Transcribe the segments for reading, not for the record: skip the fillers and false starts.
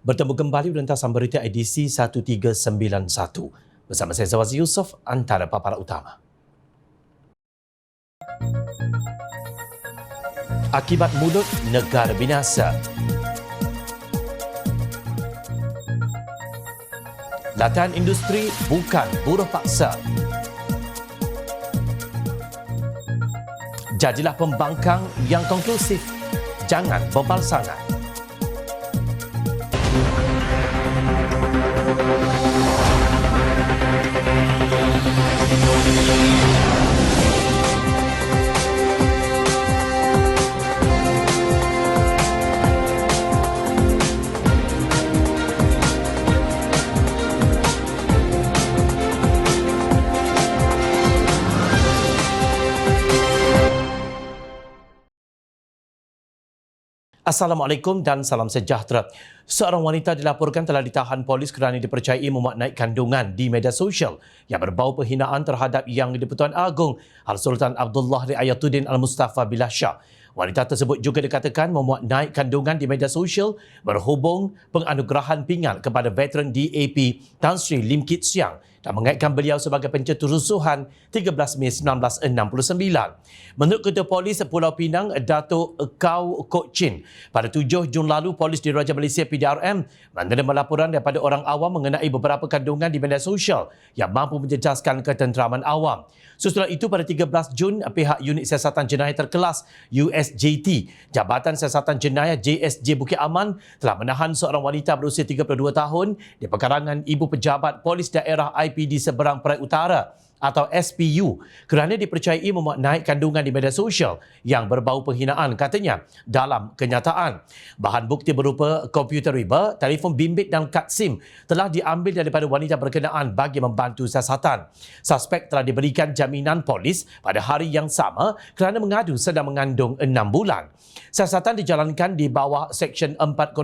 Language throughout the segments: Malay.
Bertemu kembali Rentasan Berita edisi 1391. Bersama saya Zawazi Yusof, antara paparan utama. Akibat mulut, negara binasa. Latihan industri bukan buruh paksa. Jadilah pembangkang yang konklusif. Jangan bebal sangat. Assalamualaikum dan salam sejahtera. Seorang wanita dilaporkan telah ditahan polis kerana dipercayai memuat naik kandungan di media sosial yang berbau penghinaan terhadap Yang di-Pertuan Agong Al-Sultan Abdullah Riayatuddin Al-Mustafa Billah Shah. Wanita tersebut juga dikatakan memuat naik kandungan di media sosial berhubung penganugerahan pingat kepada veteran DAP Tan Sri Lim Kit Siang dan mengaitkan beliau sebagai pencetus rusuhan 13 Mei 1969. Menurut Ketua Polis Pulau Pinang, Datuk Kau Kok Chin, pada 7 Jun lalu, Polis Diraja Malaysia PDRM menerima laporan daripada orang awam mengenai beberapa kandungan di media sosial yang mampu menjejaskan ketenteraman awam. Sesudah itu, pada 13 Jun, pihak Unit Siasatan Jenayah Terkelas USJT, Jabatan Siasatan Jenayah JSJ Bukit Aman telah menahan seorang wanita berusia 32 tahun di pekarangan Ibu Pejabat Polis Daerah IPD Seberang Perai Utara atau SPU kerana dipercayai memuat naik kandungan di media sosial yang berbau penghinaan, katanya dalam kenyataan. Bahan bukti berupa komputer riba, telefon bimbit dan kad SIM telah diambil daripada wanita berkenaan bagi membantu siasatan. Suspek telah diberikan jaminan polis pada hari yang sama kerana mengadu sedang mengandung 6 bulan. Siasatan dijalankan di bawah Seksyen 4-1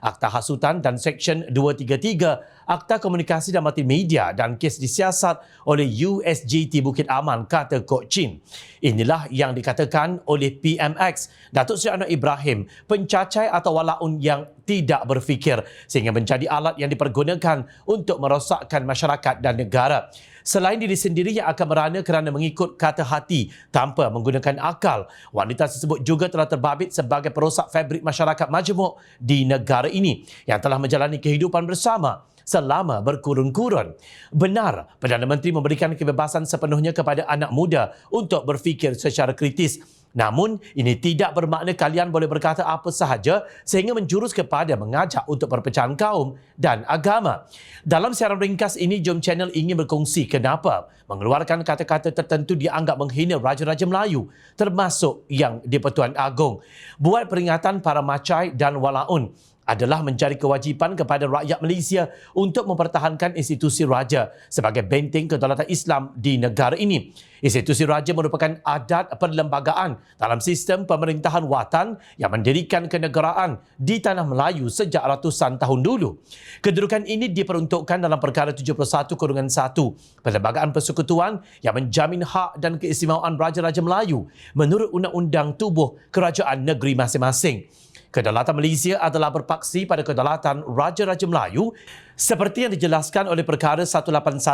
Akta Hasutan dan Seksyen 233 Akta Komunikasi dan Multimedia, dan kes disiasat oleh USJT Bukit Aman, kata Kok Chin. Inilah yang dikatakan oleh PMX, Datuk Seri Anwar Ibrahim, pencacai atau walaun yang tidak berfikir sehingga menjadi alat yang dipergunakan untuk merosakkan masyarakat dan negara. Selain diri sendiri yang akan merana kerana mengikut kata hati tanpa menggunakan akal, wanita tersebut juga telah terbabit sebagai perosak fabrik masyarakat majmuk di negara ini yang telah menjalani kehidupan bersama selama berkurun-kurun. Benar, Perdana Menteri memberikan kebebasan sepenuhnya kepada anak muda untuk berfikir secara kritis. Namun, ini tidak bermakna kalian boleh berkata apa sahaja sehingga menjurus kepada mengajak untuk perpecahan kaum dan agama. Dalam siaran ringkas ini, Jom Channel ingin berkongsi kenapa mengeluarkan kata-kata tertentu dianggap menghina Raja-Raja Melayu, termasuk Yang di-Pertuan Agong. Buat peringatan para macai dan walaun adalah menjadi kewajipan kepada rakyat Malaysia untuk mempertahankan institusi raja sebagai benteng kedaulatan Islam di negara ini. Institusi raja merupakan adat perlembagaan dalam sistem pemerintahan watan yang mendirikan kenegaraan di tanah Melayu sejak ratusan tahun dulu. Kedudukan ini diperuntukkan dalam Perkara 71-1 Perlembagaan Persekutuan yang menjamin hak dan keistimewaan Raja-Raja Melayu menurut Undang-Undang Tubuh Kerajaan Negeri masing-masing. Kedaulatan Malaysia adalah berpaksi pada kedaulatan Raja-Raja Melayu seperti yang dijelaskan oleh Perkara 181-1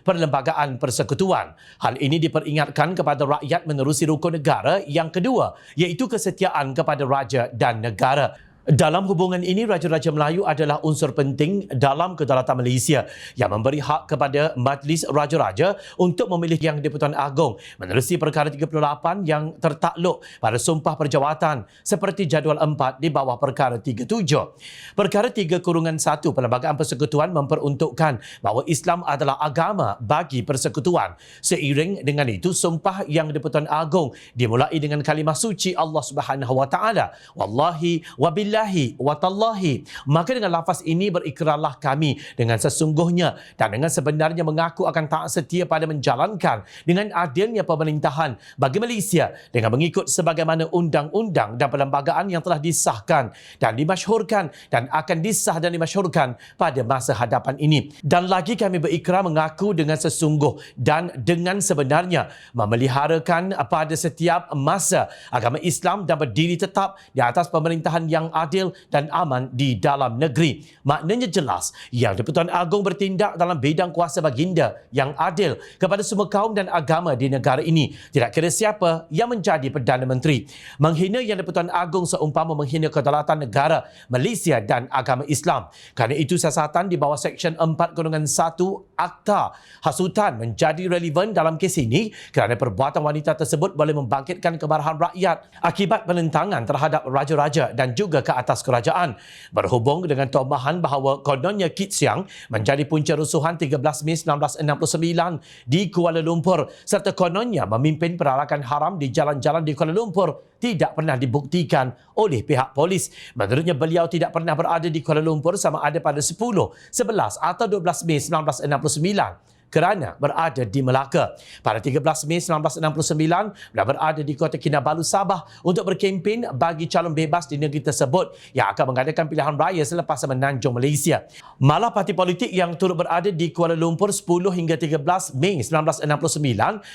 Perlembagaan Persekutuan. Hal ini diperingatkan kepada rakyat menerusi rukun negara yang kedua, iaitu kesetiaan kepada raja dan negara. Dalam hubungan ini, Raja-Raja Melayu adalah unsur penting dalam kedaulatan Malaysia yang memberi hak kepada Majlis Raja-Raja untuk memilih Yang di-Pertuan Agong menerusi Perkara 38 yang tertakluk pada Sumpah Perjawatan seperti jadual 4 di bawah Perkara 37. Perkara 3-1 Perlembagaan Persekutuan memperuntukkan bahawa Islam adalah agama bagi persekutuan. Seiring dengan itu, Sumpah Yang di-Pertuan Agong dimulai dengan kalimah suci Allah Subhanahu Wa Taala, wallahi wabillahi watallahi. Maka dengan lafaz ini berikrarlah kami dengan sesungguhnya dan dengan sebenarnya mengaku akan taat setia pada menjalankan dengan adilnya pemerintahan bagi Malaysia dengan mengikut sebagaimana undang-undang dan perlembagaan yang telah disahkan dan dimasyhurkan dan akan disah dan dimasyhurkan pada masa hadapan ini. Dan lagi kami berikrar mengaku dengan sesungguh dan dengan sebenarnya memeliharakan pada setiap masa agama Islam dan berdiri tetap di atas pemerintahan yang adil adil dan aman di dalam negeri. Maknanya jelas yang di-Pertuan Agong bertindak dalam bidang kuasa baginda yang adil kepada semua kaum dan agama di negara ini, tidak kira siapa yang menjadi Perdana Menteri. Menghina yang di-Pertuan Agong seumpama menghina kedaulatan negara Malaysia dan agama Islam. Kerana itu siasatan di bawah Seksyen 4/1 Akta Hasutan menjadi relevan dalam kes ini kerana perbuatan wanita tersebut boleh membangkitkan kemarahan rakyat akibat penentangan terhadap raja-raja dan juga ke atas kerajaan. Berhubung dengan tomahan bahawa kononnya Kit Siang menjadi punca rusuhan 13 Mei 1969 di Kuala Lumpur serta kononnya memimpin perarakan haram di jalan-jalan di Kuala Lumpur tidak pernah dibuktikan oleh pihak polis. Menurutnya beliau tidak pernah berada di Kuala Lumpur sama ada pada 10, 11 atau 12 Mei 1969 kerana berada di Melaka. Pada 13 Mei 1969, beliau berada di Kota Kinabalu, Sabah untuk berkempen bagi calon bebas di negeri tersebut yang akan mengadakan pilihan raya selepas menanjung Malaysia. Malah parti politik yang turut berada di Kuala Lumpur 10 hingga 13 Mei 1969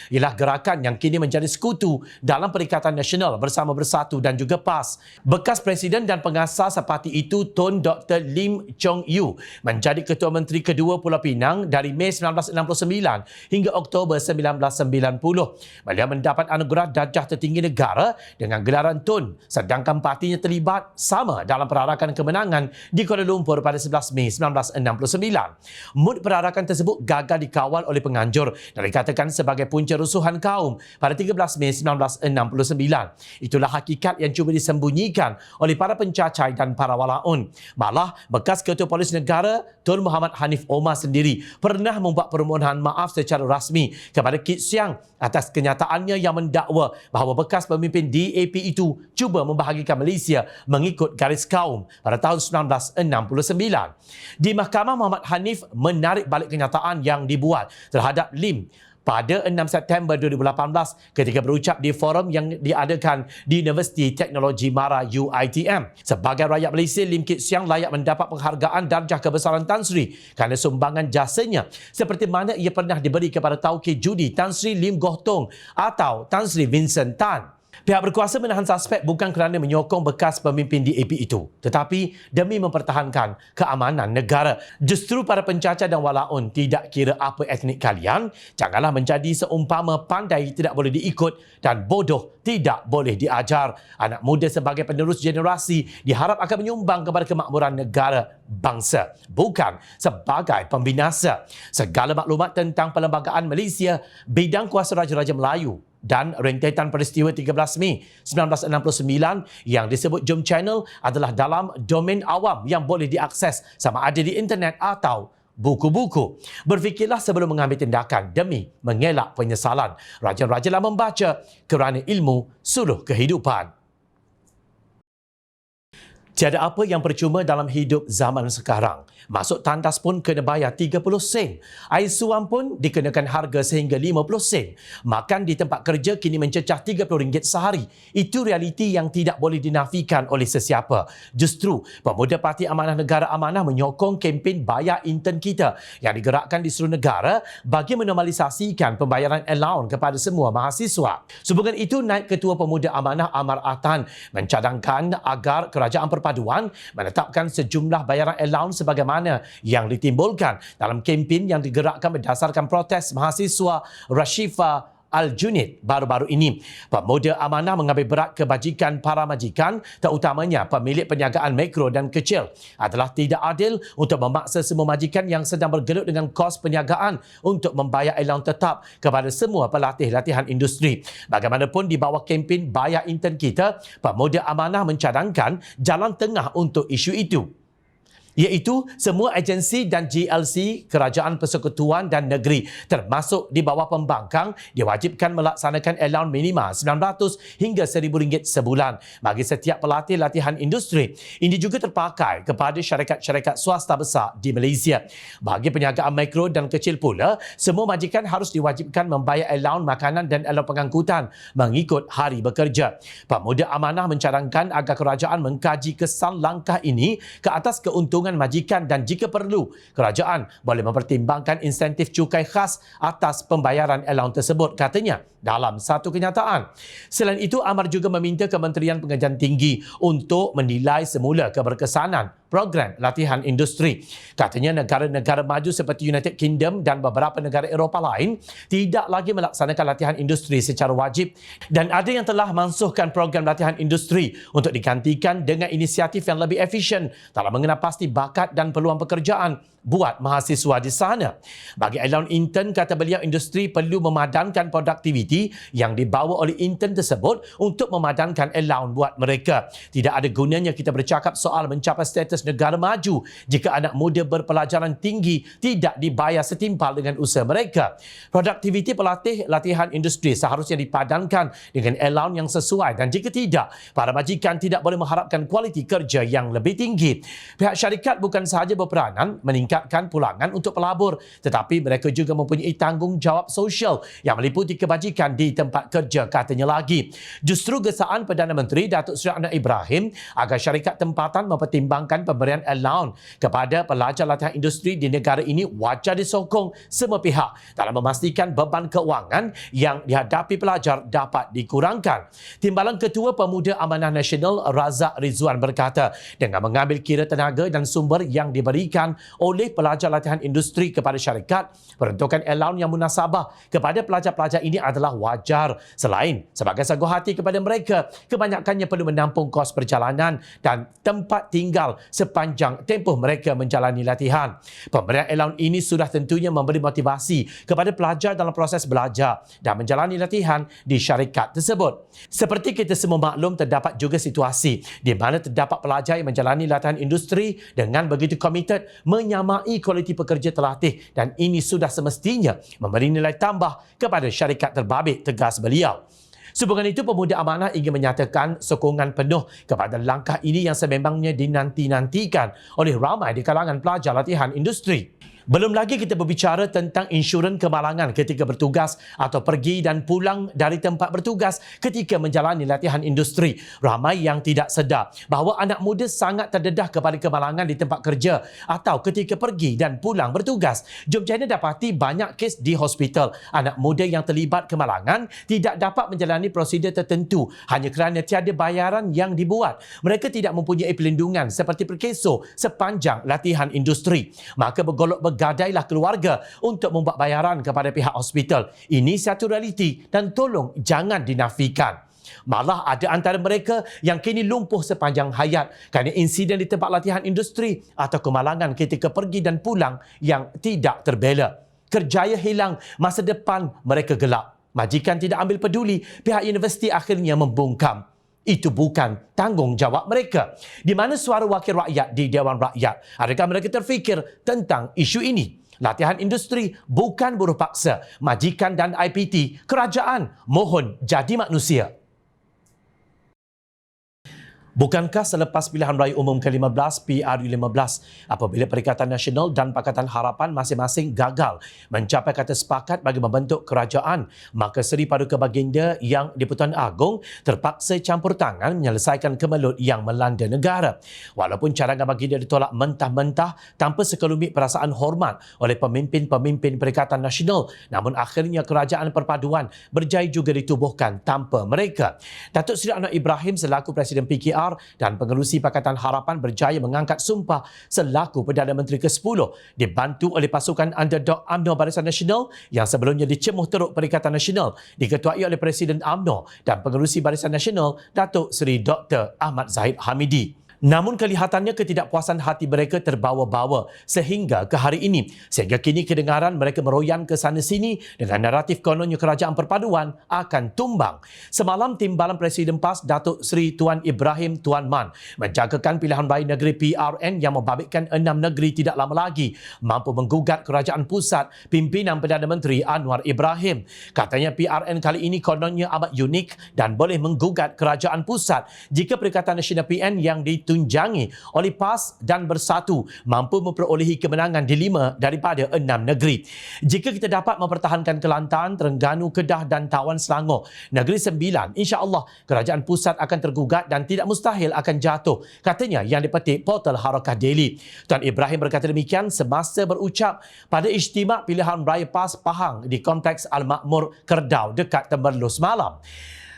ialah gerakan yang kini menjadi sekutu dalam Perikatan Nasional Bersama Bersatu dan juga PAS. Bekas Presiden dan pengasas parti itu Tun Dr. Lim Chong Yu menjadi Ketua Menteri kedua Pulau Pinang dari Mei 1969 hingga Oktober 1990. Beliau mendapat anugerah darjah tertinggi negara dengan gelaran Tun, sedangkan partinya terlibat sama dalam perarakan kemenangan di Kuala Lumpur pada 11 Mei 1969. Mood perarakan tersebut gagal dikawal oleh penganjur dan dikatakan sebagai punca rusuhan kaum pada 13 Mei 1969. Itulah hakikat yang cuba disembunyikan oleh para pencacai dan para walaun. Malah, bekas Ketua Polis Negara Tun Muhammad Hanif Omar sendiri pernah membuat permohonan maaf secara rasmi kepada Kit Siang atas kenyataannya yang mendakwa bahawa bekas pemimpin DAP itu cuba membahagikan Malaysia mengikut garis kaum pada tahun 1969. Di Mahkamah, Muhammad Hanif menarik balik kenyataan yang dibuat terhadap Lim pada 6 September 2018 ketika berucap di forum yang diadakan di Universiti Teknologi Mara UiTM. Sebagai rakyat Malaysia, Lim Kit Siang layak mendapat penghargaan darjah kebesaran Tan Sri kerana sumbangan jasanya seperti mana ia pernah diberi kepada Tauke Judi Tan Sri Lim Goh Tung atau Tan Sri Vincent Tan. Pihak berkuasa menahan suspek bukan kerana menyokong bekas pemimpin DAP itu, tetapi demi mempertahankan keamanan negara. Justru para pencacah dan walaun, tidak kira apa etnik kalian, janganlah menjadi seumpama pandai tidak boleh diikut dan bodoh tidak boleh diajar. Anak muda sebagai penerus generasi diharap akan menyumbang kepada kemakmuran negara bangsa, bukan sebagai pembinasa. Segala maklumat tentang Perlembagaan Malaysia, bidang kuasa Raja-Raja Melayu dan rentetan peristiwa 13 Mei 1969 yang disebut Jom Channel adalah dalam domain awam yang boleh diakses sama ada di internet atau buku-buku. Berfikirlah sebelum mengambil tindakan demi mengelak penyesalan. Raja-rajalah membaca kerana ilmu suluh kehidupan. Tiada apa yang percuma dalam hidup zaman sekarang. Masuk tandas pun kena bayar 30 sen. Air suam pun dikenakan harga sehingga 50 sen. Makan di tempat kerja kini mencecah RM30 sehari. Itu realiti yang tidak boleh dinafikan oleh sesiapa. Justru, pemuda Parti Amanah Negara Amanah menyokong kempen Bayar Intern Kita yang digerakkan di seluruh negara bagi menormalisasikan pembayaran allowance kepada semua mahasiswa. Sehubungan itu, Naib Ketua Pemuda Amanah Amar Atan mencadangkan agar kerajaan perpaduan menetapkan sejumlah bayaran allowance sebagaimana yang ditimbulkan dalam kempen yang digerakkan berdasarkan protes mahasiswa Rashifa Al-Junid baru-baru ini. Pemuda Amanah mengambil berat kebajikan para majikan, terutamanya pemilik perniagaan mikro dan kecil. Adalah tidak adil untuk memaksa semua majikan yang sedang bergelut dengan kos perniagaan untuk membayar allowance tetap kepada semua pelatih latihan industri. Bagaimanapun di bawah kempen Bayar Intern Kita, Pemuda Amanah mencadangkan jalan tengah untuk isu itu, iaitu semua agensi dan GLC Kerajaan Persekutuan dan Negeri termasuk di bawah pembangkang diwajibkan melaksanakan allowance minima RM900 hingga RM1,000 sebulan bagi setiap pelatih latihan industri. Ini juga terpakai kepada syarikat-syarikat swasta besar di Malaysia. Bagi perniagaan mikro dan kecil pula, semua majikan harus diwajibkan membayar allowance makanan dan allowance pengangkutan mengikut hari bekerja. Pemuda Amanah mencadangkan agar kerajaan mengkaji kesan langkah ini ke atas keuntungan majikan dan jika perlu, kerajaan boleh mempertimbangkan insentif cukai khas atas pembayaran allowance tersebut. Katanya, dalam satu kenyataan. Selain itu, Amar juga meminta Kementerian Pengajian Tinggi untuk menilai semula keberkesanan program latihan industri. Katanya negara-negara maju seperti United Kingdom dan beberapa negara Eropah lain tidak lagi melaksanakan latihan industri secara wajib dan ada yang telah mansuhkan program latihan industri untuk digantikan dengan inisiatif yang lebih efisien dalam mengenal pasti bakat dan peluang pekerjaan buat mahasiswa di sana. Bagi allowance intern, kata beliau, industri perlu memadankan produktiviti yang dibawa oleh intern tersebut untuk memadankan allowance buat mereka. Tidak ada gunanya kita bercakap soal mencapai status negara maju jika anak muda berpelajaran tinggi tidak dibayar setimpal dengan usaha mereka. Produktiviti pelatih latihan industri seharusnya dipadankan dengan allowance yang sesuai dan jika tidak, para majikan tidak boleh mengharapkan kualiti kerja yang lebih tinggi. Pihak syarikat bukan sahaja berperanan meningkatkan pulangan untuk pelabur, tetapi mereka juga mempunyai tanggungjawab sosial yang meliputi kebajikan di tempat kerja, katanya lagi. Justru gesaan Perdana Menteri Datuk Seri Anwar Ibrahim agar syarikat tempatan mempertimbangkan pemberian allowance kepada pelajar latihan industri di negara ini wajar disokong semua pihak dalam memastikan beban keuangan yang dihadapi pelajar dapat dikurangkan. Timbalan Ketua Pemuda Amanah Nasional Razak Rizwan berkata, dengan mengambil kira tenaga dan sumber yang diberikan oleh pelajar latihan industri kepada syarikat, peruntukan allowance yang munasabah kepada pelajar-pelajar ini adalah wajar. Selain sebagai sagu hati kepada mereka, kebanyakannya perlu menampung kos perjalanan dan tempat tinggal sepanjang tempoh mereka menjalani latihan. Pemberian allowance ini sudah tentunya memberi motivasi kepada pelajar dalam proses belajar dan menjalani latihan di syarikat tersebut. Seperti kita semua maklum, terdapat juga situasi di mana terdapat pelajar yang menjalani latihan industri dengan begitu komited menyamai kualiti pekerja terlatih dan ini sudah semestinya memberi nilai tambah kepada syarikat terbabit, tegas beliau. Sehubungan itu, Pemuda Amanah ingin menyatakan sokongan penuh kepada langkah ini yang sememangnya dinanti-nantikan oleh ramai di kalangan pelajar latihan industri. Belum lagi kita berbicara tentang insurans kemalangan ketika bertugas atau pergi dan pulang dari tempat bertugas ketika menjalani latihan industri. Ramai yang tidak sedar bahawa anak muda sangat terdedah kepada kemalangan di tempat kerja atau ketika pergi dan pulang bertugas. Jom China dapati banyak kes di hospital. Anak muda yang terlibat kemalangan tidak dapat menjalani prosedur tertentu hanya kerana tiada bayaran yang dibuat. Mereka tidak mempunyai pelindungan seperti perkeso sepanjang latihan industri. Maka gadailah keluarga untuk membuat bayaran kepada pihak hospital. Ini satu realiti dan tolong jangan dinafikan. Malah ada antara mereka yang kini lumpuh sepanjang hayat kerana insiden di tempat latihan industri atau kemalangan ketika pergi dan pulang yang tidak terbela. Kerjaya hilang, masa depan mereka gelap. Majikan tidak ambil peduli, pihak universiti akhirnya membungkam. Itu bukan tanggungjawab mereka. Di mana suara wakil rakyat di Dewan Rakyat? Adakah mereka terfikir tentang isu ini? Latihan industri bukan buruh paksa. Majikan dan IPT, kerajaan mohon jadi manusia. Bukankah selepas pilihan raya umum ke-15 PRU15 apabila Perikatan Nasional dan Pakatan Harapan masing-masing gagal mencapai kata sepakat bagi membentuk kerajaan, maka Seri Paduka Baginda yang di-Pertuan Agong terpaksa campur tangan menyelesaikan kemelut yang melanda negara. Walaupun cadangan baginda ditolak mentah-mentah tanpa sekelumit perasaan hormat oleh pemimpin-pemimpin Perikatan Nasional, namun akhirnya kerajaan perpaduan berjaya juga ditubuhkan tanpa mereka. Datuk Seri Anwar Ibrahim selaku Presiden PKR dan pengerusi Pakatan Harapan berjaya mengangkat sumpah selaku Perdana Menteri ke-10 dibantu oleh pasukan underdog UMNO Barisan Nasional yang sebelumnya dicemuh teruk Perikatan Nasional diketuai oleh Presiden UMNO dan pengerusi Barisan Nasional Datuk Seri Dr. Ahmad Zahid Hamidi. Namun kelihatannya ketidakpuasan hati mereka terbawa-bawa sehingga ke hari ini. Sehingga kini kedengaran mereka meroyan ke sana sini dengan naratif kononnya kerajaan perpaduan akan tumbang. Semalam Timbalan Presiden PAS Datuk Seri Tuan Ibrahim Tuan Man menjagakan pilihan raya negeri PRN yang membabitkan 6 negeri tidak lama lagi mampu menggugat kerajaan pusat pimpinan Perdana Menteri Anwar Ibrahim. Katanya PRN kali ini kononnya amat unik dan boleh menggugat kerajaan pusat jika Perikatan Nasional PN yang ditunjangi oleh PAS dan Bersatu mampu memperolehi kemenangan di 5 daripada 6 negeri. Jika kita dapat mempertahankan Kelantan, Terengganu, Kedah dan Tawan Selangor, negeri 9, insya-Allah kerajaan pusat akan tergugat dan tidak mustahil akan jatuh, katanya yang dipetik portal Harakah Daily. Tuan Ibrahim berkata demikian semasa berucap pada Ijtimak Pilihan Raya PAS Pahang di Kompleks Al-Makmur Kerdau dekat Temerloh semalam.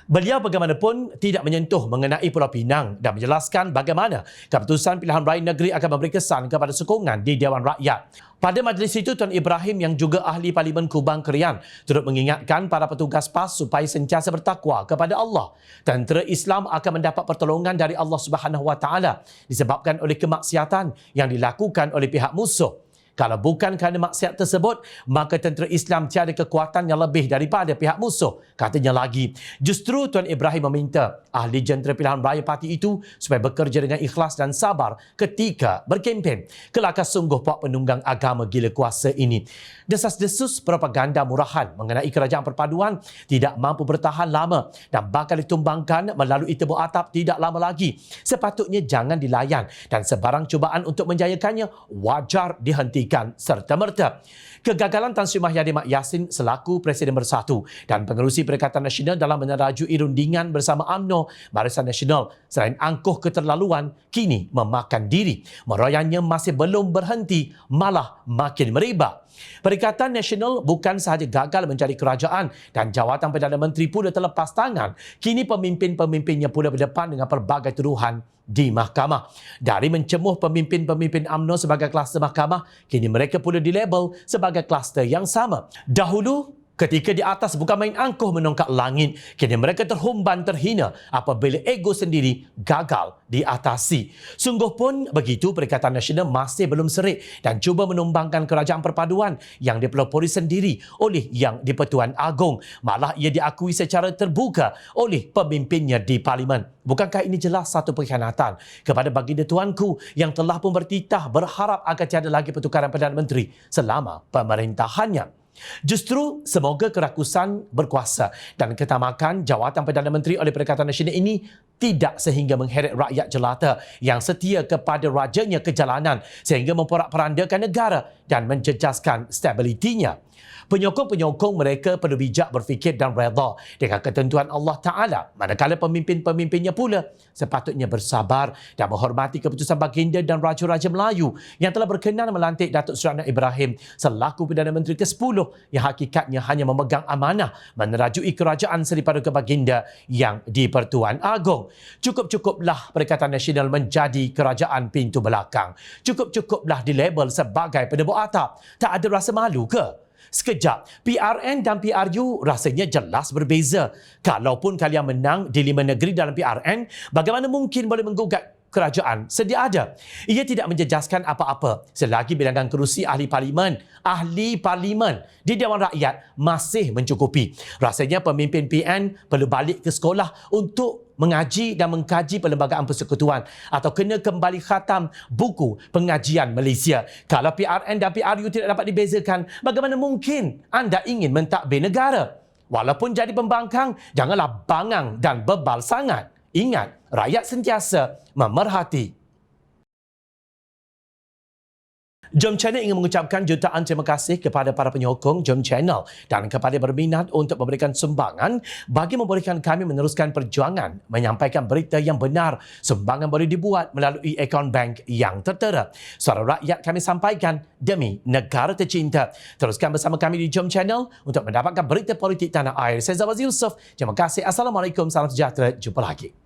Beliau bagaimanapun tidak menyentuh mengenai Pulau Pinang dan menjelaskan bagaimana keputusan pilihan raya negeri akan memberi kesan kepada sokongan di Dewan Rakyat. Pada majlis itu, Tuan Ibrahim yang juga ahli Parlimen Kubang Krian turut mengingatkan para petugas PAS supaya sentiasa bertakwa kepada Allah. Tentera Islam akan mendapat pertolongan dari Allah Subhanahu Wa Taala disebabkan oleh kemaksiatan yang dilakukan oleh pihak musuh. Kalau bukan kerana maksiat tersebut, maka tentera Islam tiada kekuatan yang lebih daripada pihak musuh. Katanya lagi, justru Tuan Ibrahim meminta ahli jentera pilihan raya parti itu supaya bekerja dengan ikhlas dan sabar ketika berkempen. Kelakar sungguh puak penunggang agama gila kuasa ini. Desas-desus propaganda murahan mengenai kerajaan perpaduan tidak mampu bertahan lama dan bakal ditumbangkan melalui tebuk atap tidak lama lagi. Sepatutnya jangan dilayan dan sebarang cubaan untuk menjayakannya wajar dihentikan serta-merta. Kegagalan Tan Sri Mahyadi Mak Yassin selaku Presiden Bersatu dan Pengerusi Perikatan Nasional dalam menerajui rundingan bersama UMNO Barisan Nasional selain angkuh keterlaluan kini memakan diri. Meroyannya masih belum berhenti, malah makin merebak. Perikatan Nasional bukan sahaja gagal mencari kerajaan dan jawatan Perdana Menteri pula terlepas tangan. Kini pemimpin-pemimpinnya pula berdepan dengan pelbagai tuduhan di mahkamah. Dari mencemuh pemimpin-pemimpin UMNO sebagai kluster mahkamah, kini mereka pula dilabel sebagai kluster yang sama. Dahulu, ketika di atas bukan main angkuh menongkak langit, kini mereka terhumban terhina apabila ego sendiri gagal diatasi. Sungguh pun begitu, Perikatan Nasional masih belum serik dan cuba menumbangkan kerajaan perpaduan yang dipelopori sendiri oleh Yang di-Pertuan Agong. Malah ia diakui secara terbuka oleh pemimpinnya di Parlimen. Bukankah ini jelas satu pengkhianatan kepada baginda tuanku yang telah pun bertitah berharap agar tiada lagi pertukaran Perdana Menteri selama pemerintahannya? Justru semoga kerakusan berkuasa dan ketamakan jawatan Perdana Menteri oleh Perikatan Nasional ini tidak sehingga mengheret rakyat jelata yang setia kepada rajanya ke jalanan sehingga memporak-perandakan negara dan menjejaskan stabilitinya. Penyokong-penyokong mereka perlu bijak berfikir dan redha dengan ketentuan Allah Ta'ala. Manakala pemimpin-pemimpinnya pula sepatutnya bersabar dan menghormati keputusan baginda dan Raja-Raja Melayu yang telah berkenan melantik Datuk Seri Anwar Ibrahim selaku Perdana Menteri ke-10 yang hakikatnya hanya memegang amanah menerajui kerajaan Seri Paduka Baginda yang di-Pertuan Agong. Cukup-cukuplah Perikatan Nasional menjadi kerajaan pintu belakang. Cukup-cukuplah dilabel sebagai penebuk atap. Tak ada rasa malu ke? Sekejap, PRN dan PRU rasanya jelas berbeza. Kalaupun kalian menang di 5 negeri dalam PRN, bagaimana mungkin boleh menggugat kerajaan sedia ada? Ia tidak menjejaskan apa-apa selagi bilangan kerusi ahli parlimen di Dewan Rakyat masih mencukupi. Rasanya pemimpin PN perlu balik ke sekolah untuk mengaji dan mengkaji perlembagaan persekutuan atau kena kembali khatam buku pengajian Malaysia. Kalau PRN dan PRU tidak dapat dibezakan, bagaimana mungkin anda ingin mentadbir negara? Walaupun jadi pembangkang, janganlah bangang dan bebal sangat. Ingat, rakyat sentiasa memerhati. Jom Channel ingin mengucapkan jutaan terima kasih kepada para penyokong Jom Channel dan kepada berminat untuk memberikan sumbangan bagi membolehkan kami meneruskan perjuangan menyampaikan berita yang benar. Sumbangan boleh dibuat melalui akaun bank yang tertera. Suara rakyat kami sampaikan demi negara tercinta. Teruskan bersama kami di Jom Channel untuk mendapatkan berita politik tanah air. Saya Zawaz Yusof. Terima kasih. Assalamualaikum. Salam sejahtera. Jumpa lagi.